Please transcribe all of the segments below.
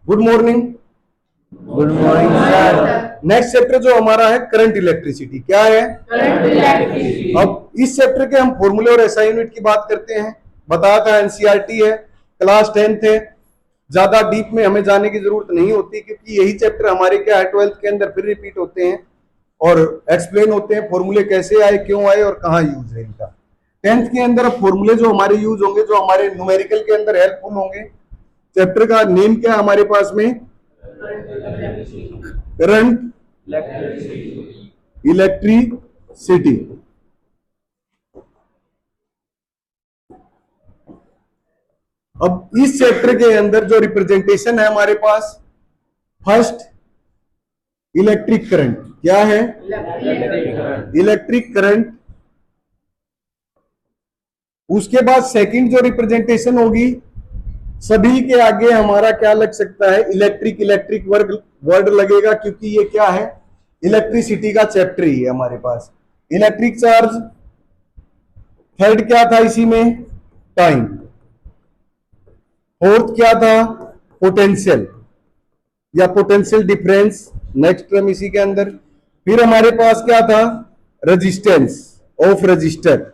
Good morning. Good morning sir. Next chapter जो हमारा है करंट इलेक्ट्रिसिटी, क्या है? Current electricity. अब इस चैप्टर के हम फॉर्मूले और एसआई यूनिट की बात करते हैं। बताया था एनसीईआरटी है, क्लास 10th है, ज्यादा डीप में हमें जाने की जरूरत नहीं होती क्योंकि यही चैप्टर हमारे क्या है 12th के अंदर फिर रिपीट होते हैं और एक्सप्लेन होते हैं फॉर्मूले कैसे आए, क्यों आए और कहाँ यूज है इनका। 10th के अंदर फॉर्मूले जो हमारे यूज होंगे, जो हमारे न्यूमेरिकल के अंदर हेल्पफुल होंगे। चैप्टर का नेम क्या है हमारे पास में? Current electricity. अब इस चैप्टर के अंदर जो रिप्रेजेंटेशन है हमारे पास, फर्स्ट इलेक्ट्रिक करंट, क्या है? Electric current. उसके बाद सेकंड जो रिप्रेजेंटेशन होगी, सभी के आगे हमारा क्या लग सकता है? इलेक्ट्रिक। इलेक्ट्रिक वर्ड लगेगा क्योंकि ये क्या है? इलेक्ट्रिसिटी का चैप्टर ही है हमारे पास। Electric charge. थर्ड क्या था इसी में? टाइम। फोर्थ क्या था? पोटेंशियल या पोटेंशियल डिफरेंस, नेक्स्ट टर्म इसी के अंदर। फिर हमारे पास क्या था? Resistance of register.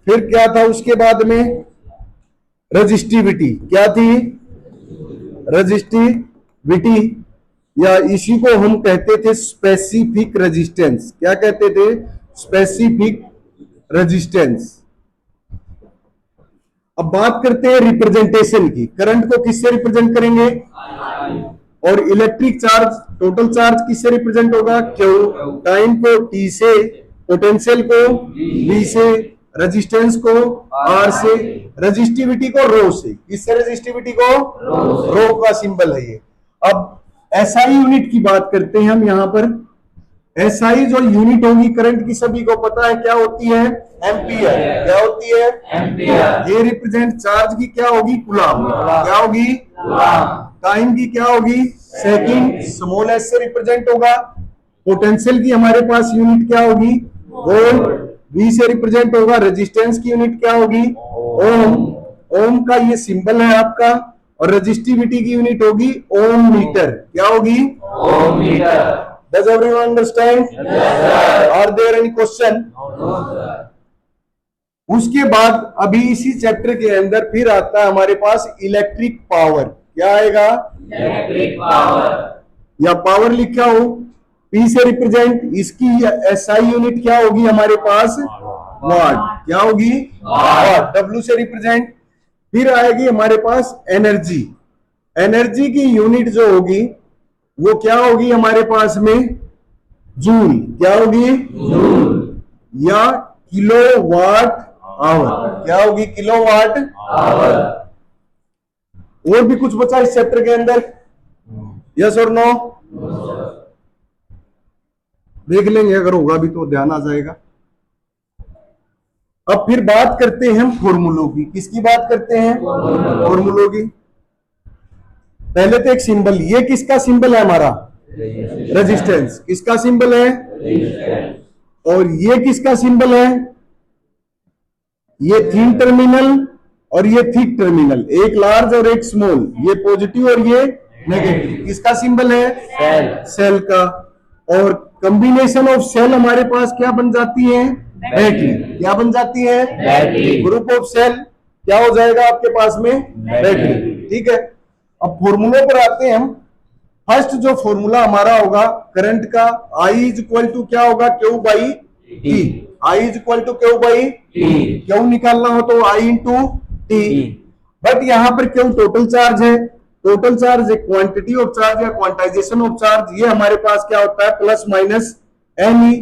फिर क्या था उसके बाद में? रजिस्टिविटी। क्या थी? रजिस्टिविटी, या इसी को हम कहते थे स्पेसिफिक रेजिस्टेंस। क्या कहते थे? Specific resistance. अब बात करते हैं रिप्रेजेंटेशन की। करंट को किससे रिप्रेजेंट करेंगे? और इलेक्ट्रिक चार्ज, टोटल चार्ज किससे रिप्रेजेंट होगा? क्यू। टाइम को टी से, पोटेंशियल को वी से, रेजिस्टेंस को आर से, रेजिस्टिविटी को रो से। किससे रेजिस्टिविटी को? रो का सिंबल है ये। अब एसआई यूनिट की बात करते हैं हम यहां पर। एसआई जो यूनिट होगी करंट की, सभी को पता है क्या होती है? एम्पियर। क्या होती है? एम्पियर। ये रिप्रेजेंट चार्ज की क्या होगी? कूलम। क्या होगी? टाइम की क्या होगी? सेकंड, स्मॉल एस से रिप्रेजेंट होगा। पोटेंशियल की हमारे पास यूनिट क्या होगी? वोल्ट। वी से रिप्रेजेंट होगा। रेजिस्टेंस की यूनिट क्या होगी? ओम। ओम का ये सिंबल है आपका। और रेजिस्टिविटी की यूनिट होगी ओम मीटर। क्या होगी? ओम metre. Does everyone understand? Yes, sir. Are there any question? No, sir. उसके बाद अभी इसी चैप्टर के अंदर फिर आता है हमारे पास इलेक्ट्रिक पावर। क्या आएगा? Electric power. या पावर लिखा हो, पी से रिप्रेजेंट, इसकी एसआई यूनिट क्या होगी हमारे पास? वाट। क्या होगी? वाट। डब्ल्यू से रिप्रेजेंट। फिर आएगी हमारे पास एनर्जी। एनर्जी की यूनिट जो होगी वो क्या होगी हमारे पास में? जूल। क्या होगी? जूल। या किलोवाट आवर। क्या होगी? Kilowatt hour. और भी कुछ बचा इस चैप्टर के अंदर? यस और नो? देख लेंगे, अगर होगा भी तो ध्यान आ जाएगा। अब फिर बात करते हैं हम फॉर्मूलों की। किसकी बात करते हैं? फॉर्मूलों की। पहले तो एक सिंबल, ये किसका सिंबल है हमारा? रेजिस्टेंस। किसका सिंबल है? और ये किसका सिंबल है? ये थिन टर्मिनल और ये थिक टर्मिनल, एक लार्ज और एक स्मॉल, ये पॉजिटिव और ये नेगेटिव। किसका सिंबल है? सेल। सेल का। और कॉम्बिनेशन ऑफ सेल हमारे पास क्या बन जाती है? बैटरी। क्या बन जाती है? बैटरी। ग्रुप ऑफ सेल क्या हो जाएगा आपके पास में? बैटरी। ठीक है। अब फॉर्मूले पर आते हैं हम। फर्स्ट जो फॉर्मूला हमारा होगा करंट का, आई इज इक्वल टू क्या होगा? Q by T. I is equal to Q by T. Q निकालना हो तो आई इंटू टी। बट यहां पर क्यू टोटल चार्ज है। टोटल चार्ज एक क्वांटिटी ऑफ चार्ज या क्वांटाइजेशन ऑफ चार्ज, ये हमारे पास क्या होता है? Plus minus N E.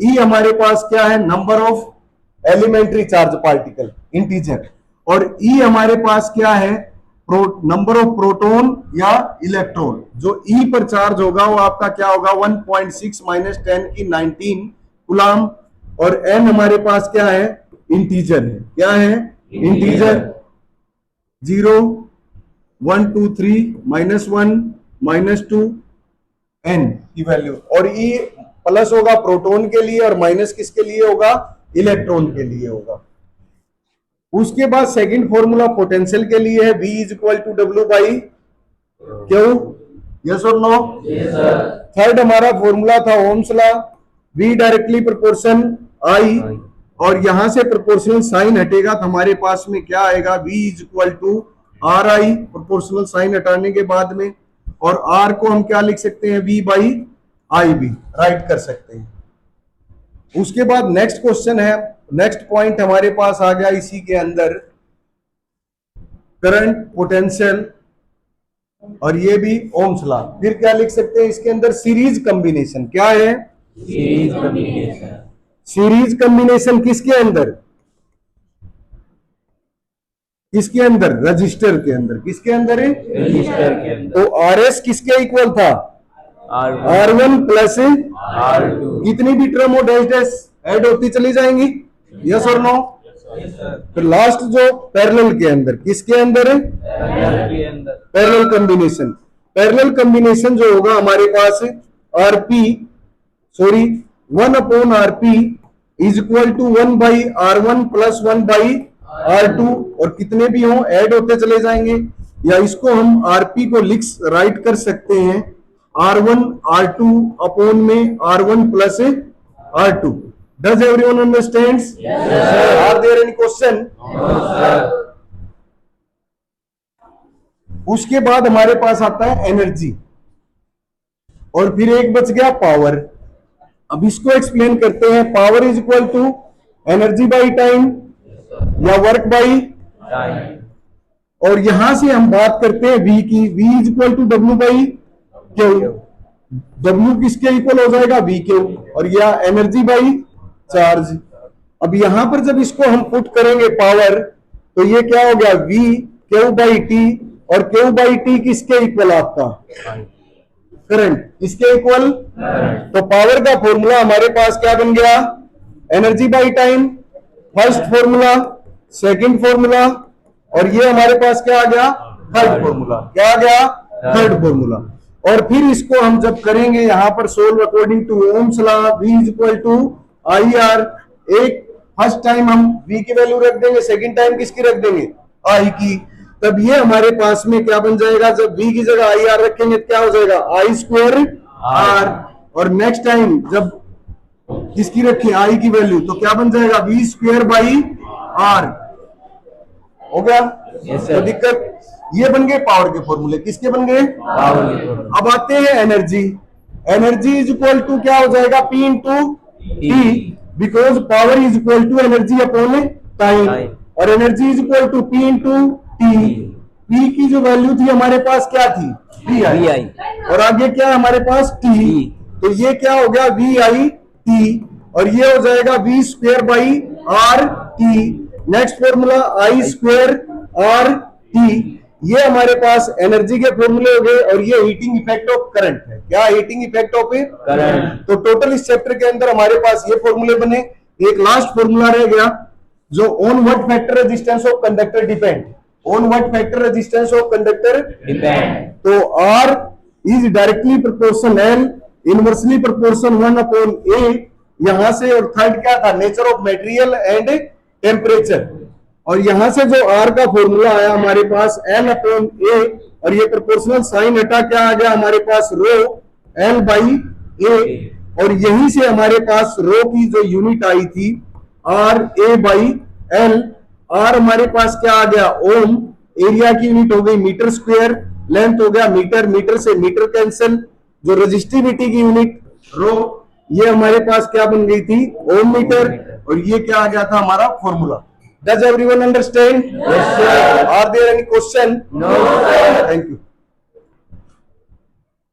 E हमारे पास क्या है? Number of elementary charge particle, integer. और ई हमारे पास क्या है? नंबर ऑफ प्रोटॉन या इलेक्ट्रॉन। जो ई पर चार्ज होगा वो आपका क्या होगा? 1.6 माइनस 10 की 19 कूलम। और एन हमारे पास क्या है? इंटीजर है। क्या है? इंटीजर। 0 1 2 3 -1 -2 एन की वैल्यू। और ई प्लस होगा प्रोटॉन के लिए और माइनस किसके लिए होगा? इलेक्ट्रॉन के लिए होगा। उसके बाद सेकंड फॉर्मूला पोटेंशियल के लिए है, V is equal to W by Q, yes और नो। Yes, sir. थर्ड हमारा फॉर्मूला था Ohm's law, V directly proportion I, और यहां से प्रोपोर्शनल साइन हटेगा तो हमारे पास में क्या आएगा, V is equal to R I, proportional sign हटाने के बाद में, और R को हम क्या लिख सकते हैं, V बाई आई भी राइट कर सकते हैं। उसके बाद नेक्स्ट क्वेश्चन है, नेक्स्ट पॉइंट हमारे पास आ गया इसी के अंदर, करंट, पोटेंशियल और ये भी ओम्स लॉ। फिर क्या लिख सकते हैं इसके अंदर, सीरीज कॉम्बिनेशन। क्या है, Series combination. सीरीज कॉम्बिनेशन किसके अंदर, किसके अंदर, रजिस्टर के अंदर। किसके अंदर है, Register के अंदर तो आरएस किसके इक्वल था, R1 R1 प्लस R2. कितनी भी टर्म हो डैश डैश ऐड होती चली जाएंगी, यस और नो। Yes, sir. फिर लास्ट जो पैरेलल के अंदर, किसके अंदर है, Parallel के अंदर पैरेलल कॉम्बिनेशन। पैरेलल कॉम्बिनेशन जो होगा हमारे पास RP, sorry 1/RP is equal to 1/R1 plus 1/R2, और कितने भी हों ऐड होते चले जाएंगे, या इसको हम आरपी को राइट कर सकते हैं R1 R2 अपॉन में R1 plus R2। Does everyone understands? Yes, sir. Are there any question? No, sir. उसके बाद हमारे पास आता है एनर्जी, और फिर एक बच गया पावर। अब इसको एक्सप्लेन करते हैं। Power is equal to energy by time या वर्क बाई, Time. और यहां से हम बात करते हैं V की। V is equal to W by Q. W किसके इक्वल हो जाएगा, V क्यू, और यह एनर्जी बाई चार्ज। अब यहां पर जब इसको हम पुट करेंगे पावर, तो ये क्या हो गया, V क्यू बाई टी, और क्यू बाई टी किसके इक्वल आपका, करंट, किसके इक्वल। Current. तो पावर का फॉर्मूला हमारे पास क्या बन गया, energy by time, first formula, second formula, और ये हमारे पास क्या आ गया, थर्ड फॉर्मूला। क्या आ गया, थर्ड फॉर्मूला। और फिर इसको हम जब करेंगे यहां पर solve according to Ohm's law, V is equal to I R. एक फर्स्ट टाइम हम V की वैल्यू रख देंगे, सेकंड टाइम किसकी रख देंगे, I की। तब ये हमारे पास में क्या बन जाएगा, जब V की जगह आई आर रखेंगे तो क्या हो जाएगा, आई स्क्वायर आर। और नेक्स्ट टाइम जब किसकी रखी, I की वैल्यू, तो क्या बन जाएगा, V स्क्वायर बाई आर। हो गया? Yes, sir. तो दिक्कत, ये बन गए पावर के फॉर्मूले। किसके बन गए, Power के फॉर्मूले. अब आते हैं energy. Energy is equal to क्या हो जाएगा, P into T, because power is equal to energy upon time, Time. और energy is equal to P into T. P की जो वैल्यू थी हमारे पास क्या थी, VI, और आगे क्या है हमारे पास T, तो ये क्या हो गया, VI T, और ये हो जाएगा V square by R T. Next formula I square R T. ये हमारे पास एनर्जी के फॉर्मूले हो गए, और ये हीटिंग इफेक्ट ऑफ करंट है। क्या हीटिंग इफेक्ट ऑफ Current. तो टोटल इस चैप्टर के अंदर हमारे पास ये फॉर्मूले बने। एक लास्ट फॉर्मूला रह गया, जो on what factor resistance of conductor depend, on what factor resistance of conductor. Depend. तो R is directly proportion L, inversely proportion 1/A यहां से, और थर्ड क्या था, nature of material and temperature. और यहां से जो R का फॉर्मूला आया हमारे पास L/A, और ये प्रोपोर्शनल साइन हटा क्या आ गया हमारे पास, रो L बाई A, और यहीं से हमारे पास रो की जो यूनिट आई थी RA बाई L। R हमारे पास क्या आ गया, ओम, एरिया की यूनिट हो गई मीटर स्क्वायर, लेंथ हो गया मीटर, मीटर से मीटर कैंसिल, जो रेजिस्टिविटी की यूनिट रो, ये हमारे पास क्या बन गई थी, ओम मीटर, और ये क्या आ गया था हमारा formula. Does everyone understand? Yes, sir. Are there any question? No, sir. Thank you.